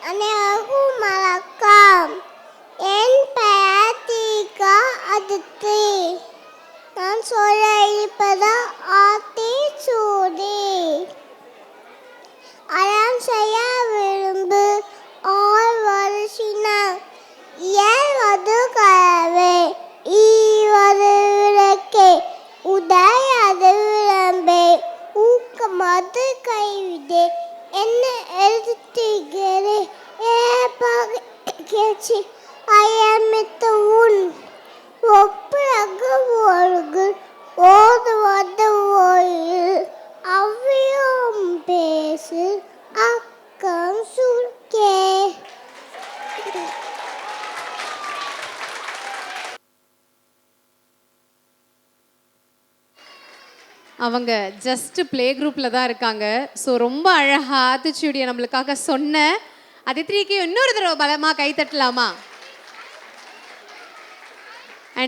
அனைவருக்கும் வணக்கம். என் பெயர் தீகா அதித்தி. நான் சொல்ல இருப்பது ஆத்திச்சூடி. அறம் செய்ய விரும்பு ஆழ்வரிசினம் இயல்வது கலவே ஈவது விளக்கே உதயது விளம்பே ஊக்கமது கைவிடே என்ன எழுத்துகிறே ஏற்றி அயமித்து உன் ஒப்பிறகு ஒழுகு ஓதுவது ஓயில் அவ்வியம் பேசு அக்கம் சுருக்கே. அவங்க ஜஸ்ட் ப்ளே குரூப்பில் தான் இருக்காங்க. ஸோ ரொம்ப அழகாக ஆத்திச்சூடியை நம்மளுக்காக சொன்ன அதித்திரிக்கு இன்னொரு தடவை பலமாக கை தட்டலாமா?